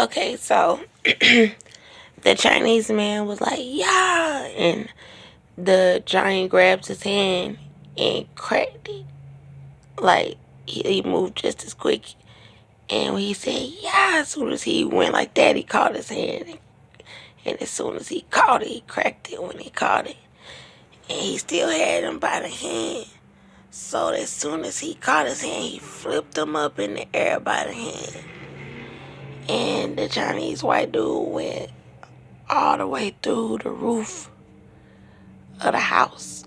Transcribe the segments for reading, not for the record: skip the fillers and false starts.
Okay, so the Chinese man was like, yeah, and the giant grabs his hand and cracked it. Like, he moved just as quick. And when he said, yeah, as soon as he went like that, he caught his hand. And as soon as he caught it, he cracked it when he caught it. And he still had him by the hand. So as soon as he caught his hand, he flipped him up in the air by the hand. And the Chinese white dude went all the way through the roof of the house.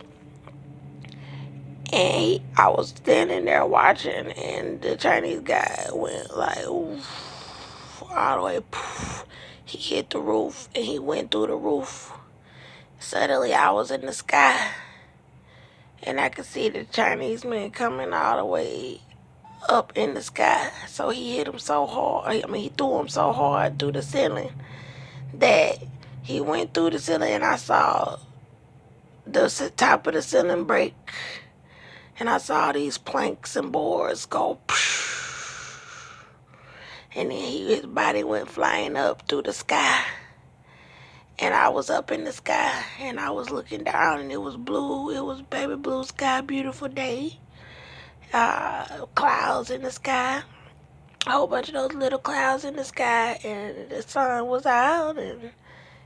And I was standing there watching, and the Chinese guy went like oof, all the way. Poof. He hit the roof, and he went through the roof. Suddenly, I was in the sky, and I could see the Chinese man coming all the way up in the sky. So he hit him so hard. He threw him so hard through the ceiling that he went through the ceiling, and I saw the top of the ceiling break. And I saw these planks and boards go, and then his body went flying up through the sky. And I was up in the sky, and I was looking down, and it was blue. It was baby blue sky, beautiful day. Clouds in the sky, a whole bunch of those little clouds in the sky, and the sun was out, and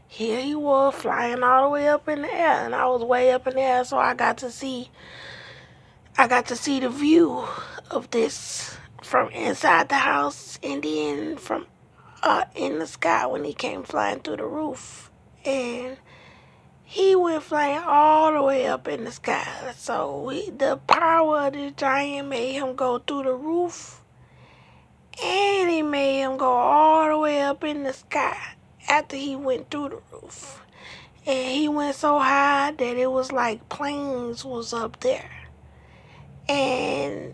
here he was flying all the way up in the air, and I was way up in the air, so I got to see the view of this from inside the house, and then from in the sky when he came flying through the roof. And he went flying all the way up in the sky. So the power of the giant made him go through the roof, and he made him go all the way up in the sky after he went through the roof. And he went so high that it was like planes was up there. And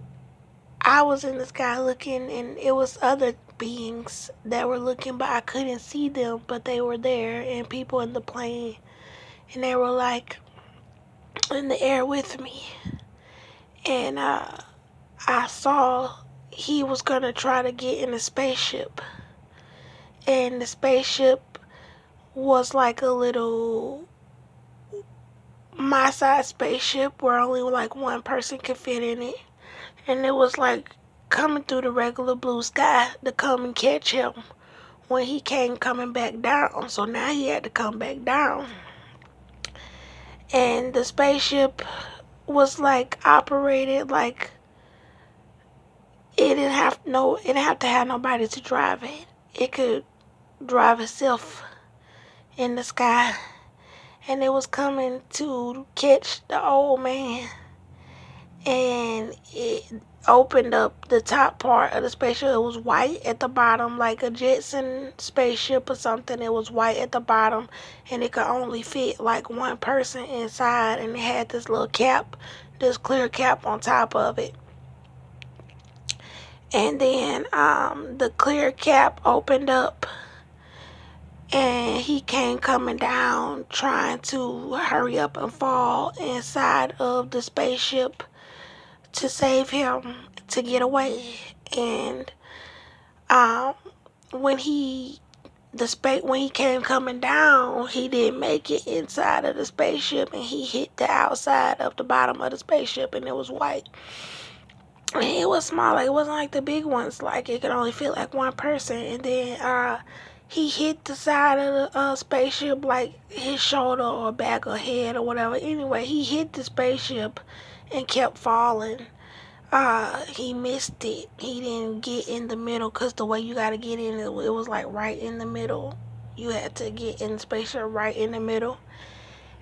I was in the sky looking, and it was other beings that were looking, but I couldn't see them, but they were there, and people in the plane, and they were like in the air with me. And I saw he was gonna try to get in a spaceship, and the spaceship was like a little my size spaceship where only like one person could fit in it. And it was like coming through the regular blue sky to come and catch him when he came coming back down. So now he had to come back down. And the spaceship was like operated like it didn't have to have nobody to drive it. It could drive itself in the sky. And it was coming to catch the old man. And it opened up the top part of the spaceship. It was white at the bottom, like a Jetson spaceship or something. It was white at the bottom, and it could only fit like one person inside. And it had this little cap, this clear cap on top of it. And then the clear cap opened up, and he came coming down trying to hurry up and fall inside of the spaceship to save him, to get away. And when he came coming down, he didn't make it inside of the spaceship, and he hit the outside of the bottom of the spaceship, and it was white. And it was small, like it wasn't like the big ones, like it could only fit like one person. And then he hit the side of the spaceship, like his shoulder or back or head or whatever. Anyway, he hit the spaceship and kept falling. He missed it. He didn't get in the middle, because the way you gotta get in, it was like right in the middle. You had to get in the spaceship right in the middle.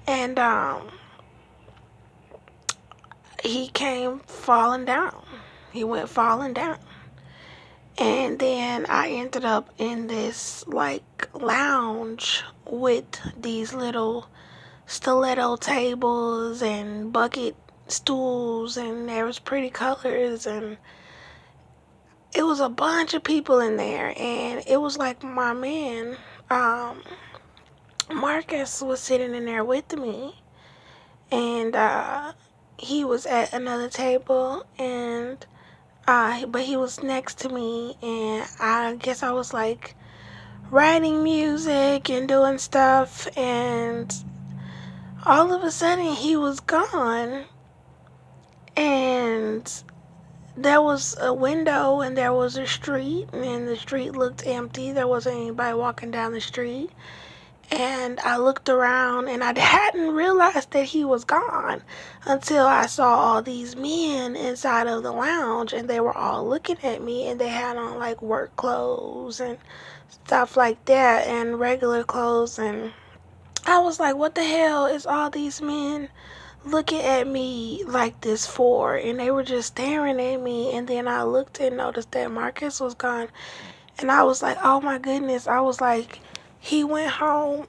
And he came falling down. He went falling down. And then I ended up in this like lounge with these little stiletto tables and bucket stools, and there was pretty colors, and it was a bunch of people in there. And it was like my man Marcus was sitting in there with me, and he was at another table, and but he was next to me, and I guess I was like writing music and doing stuff, and all of a sudden he was gone. And there was a window and there was a street, and the street looked empty. There wasn't anybody walking down the street. And I looked around and I hadn't realized that he was gone until I saw all these men inside of the lounge, and they were all looking at me, and they had on like work clothes and stuff like that and regular clothes. And I was like, what the hell is all these men looking at me like this for? And they were just staring at me. And then I looked and noticed that Marcus was gone. And I was like, oh my goodness. I was like, he went home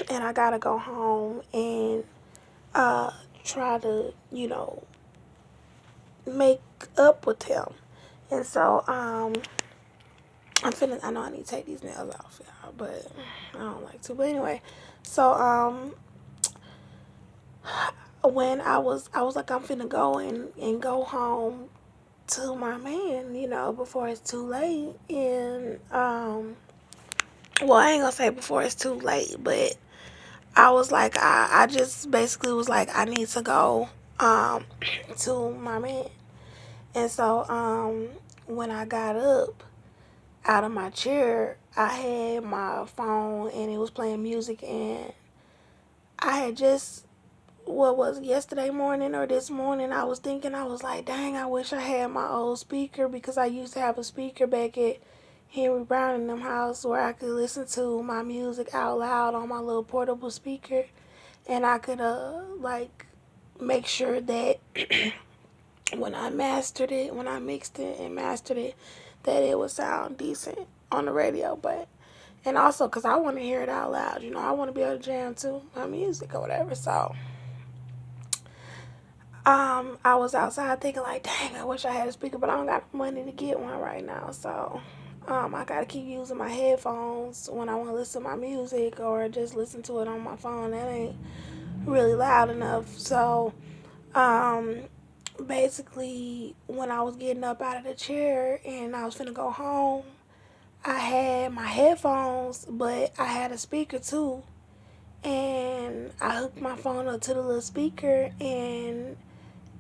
and I gotta go home and try to, make up with him. And so I know I need to take these nails off, y'all, but I don't like to. But anyway, so when I was like, I'm finna go and go home to my man, before it's too late. And well, I ain't gonna say before it's too late, but I was like, I just basically was like, I need to go to my man. And so when I got up out of my chair, I had my phone and it was playing music, and I had just, what was it, yesterday morning or this morning, I was thinking, I was like, dang, I wish I had my old speaker, because I used to have a speaker back at Henry Brown in them house where I could listen to my music out loud on my little portable speaker, and I could like make sure that when I mixed it and mastered it, that it would sound decent on the radio. But and also because I want to hear it out loud, I want to be able to jam to my music or whatever. So I was outside thinking like, dang, I wish I had a speaker, but I don't got money to get one right now. So I gotta keep using my headphones when I want to listen to my music, or just listen to it on my phone. That ain't really loud enough. So um, basically, when I was getting up out of the chair and I was finna go home, I had my headphones, but I had a speaker too. And I hooked my phone up to the little speaker, and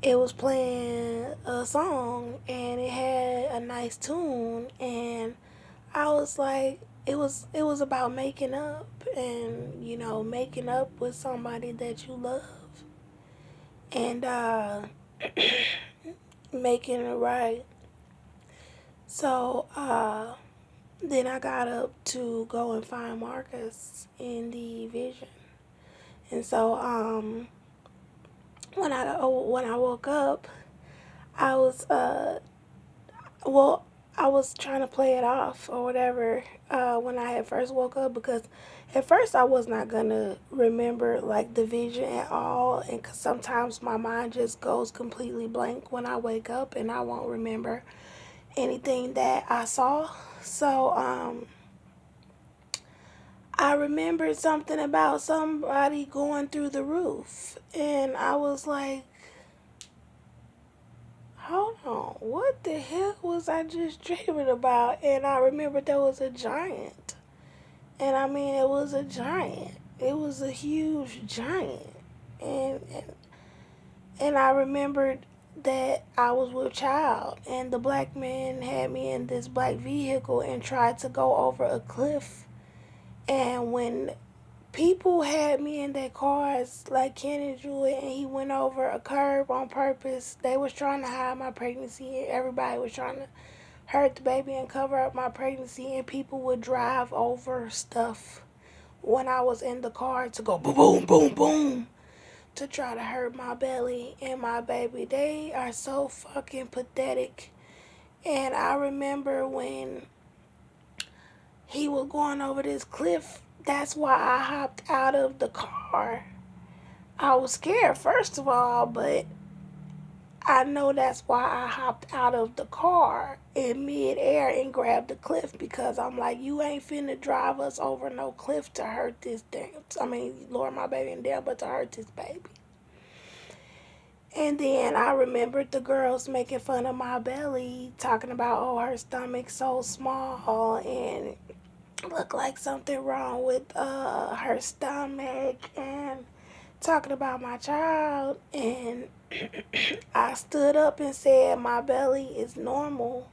it was playing a song, and it had a nice tune. And I was like, it was about making up, and making up with somebody that you love, and making it right. So then I got up to go and find Marcus in the vision. And so when I woke up, I was well, I was trying to play it off or whatever when I had first woke up, because at first I was not gonna remember like the vision at all, and 'cause sometimes my mind just goes completely blank when I wake up, and I won't remember anything that I saw. So I remembered something about somebody going through the roof, and I was like, hold on, what the hell was I just dreaming about? And I remembered there was a giant. And I mean, it was a giant. It was a huge giant. And I remembered that I was with child, and the black man had me in this black vehicle and tried to go over a cliff. And when people had me in their cars like Ken and Julie, and he went over a curb on purpose, they was trying to hide my pregnancy, and everybody was trying to hurt the baby and cover up my pregnancy, and people would drive over stuff when I was in the car to go boom, boom, boom, boom, to try to hurt my belly and my baby. They are so fucking pathetic. And I remember when he was going over this cliff, that's why I hopped out of the car. I was scared, first of all, but I know that's why I hopped out of the car in midair and grabbed the cliff, because I'm like, you ain't finna drive us over no cliff to hurt this damn, lower my baby in there, but to hurt this baby. And then I remembered the girls making fun of my belly, talking about, oh, her stomach's so small, and looked like something wrong with her stomach and talking about my child. And I stood up and said my belly is normal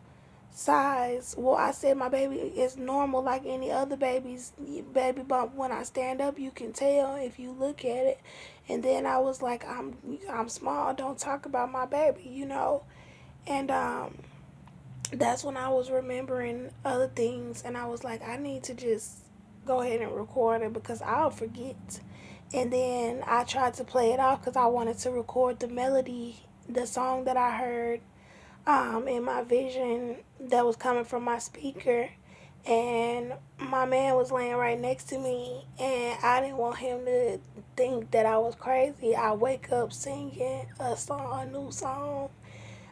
size. Well, I said my baby is normal like any other baby's baby bump. When I stand up, you can tell if you look at it. And then I was like, I'm small. Don't talk about my baby. And that's when I was remembering other things, and I was like, I need to just go ahead and record it because I'll forget. And then I tried to play it off because I wanted to record the melody, the song that I heard in my vision that was coming from my speaker. And my man was laying right next to me, and I didn't want him to think that I was crazy. I wake up singing a new song.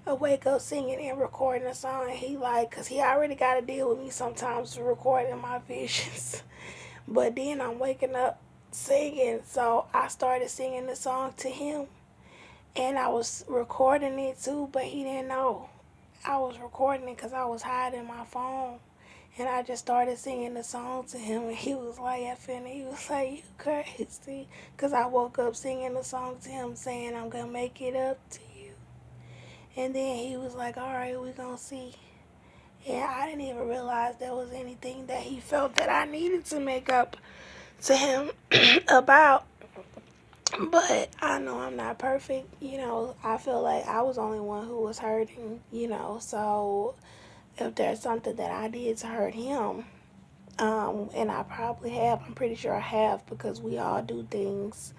I wake up singing and recording a song, and he like, cause he already got to deal with me sometimes recording my visions. But then I'm waking up singing, so I started singing the song to him, and I was recording it too, but he didn't know I was recording it because I was hiding my phone. And I just started singing the song to him, and he was laughing. He was like, "You crazy?" Because I woke up singing the song to him, saying, "I'm going to make it up to you." And then he was like, "All right, we going to see." And I didn't even realize there was anything that he felt that I needed to make up to him about. But I know I'm not perfect. I feel like I was the only one who was hurting. So if there's something that I did to hurt him, and I probably have, I'm pretty sure I have because we all do things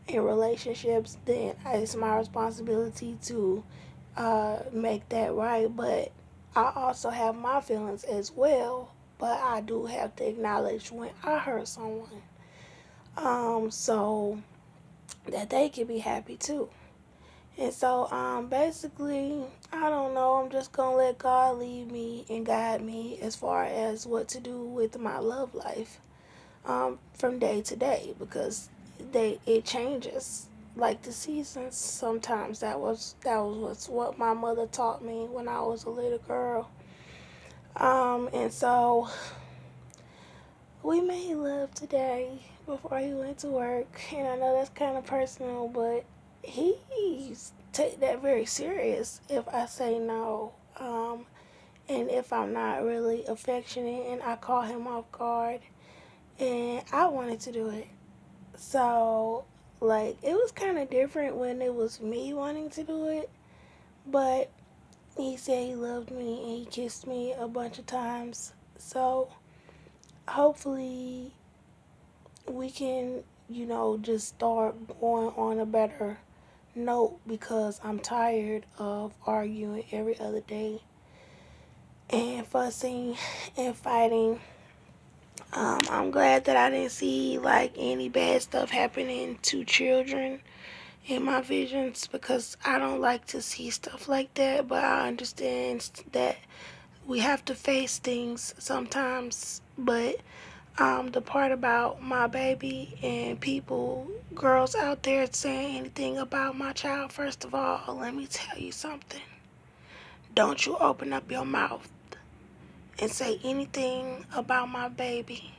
in relationships, then it's my responsibility to make that right. But I also have my feelings as well. But I do have to acknowledge when I hurt someone, so that they can be happy too. And so, basically, I don't know. I'm just gonna let God lead me and guide me as far as what to do with my love life, from day to day, because it changes like the seasons. Sometimes that was what my mother taught me when I was a little girl. And so we made love today before he went to work, and I know that's kind of personal, but he's take that very serious if I say no. And if I'm not really affectionate and I call him off guard, and I wanted to do it. So, like, it was kind of different when it was me wanting to do it, but he said he loved me and he kissed me a bunch of times. So, hopefully, we can, just start going on a better note because I'm tired of arguing every other day and fussing and fighting. I'm glad that I didn't see like any bad stuff happening to children in my visions because I don't like to see stuff like that, but I understand that we have to face things sometimes. But the part about my baby and people, girls out there saying anything about my child, first of all, let me tell you something. Don't you open up your mouth and say anything about my baby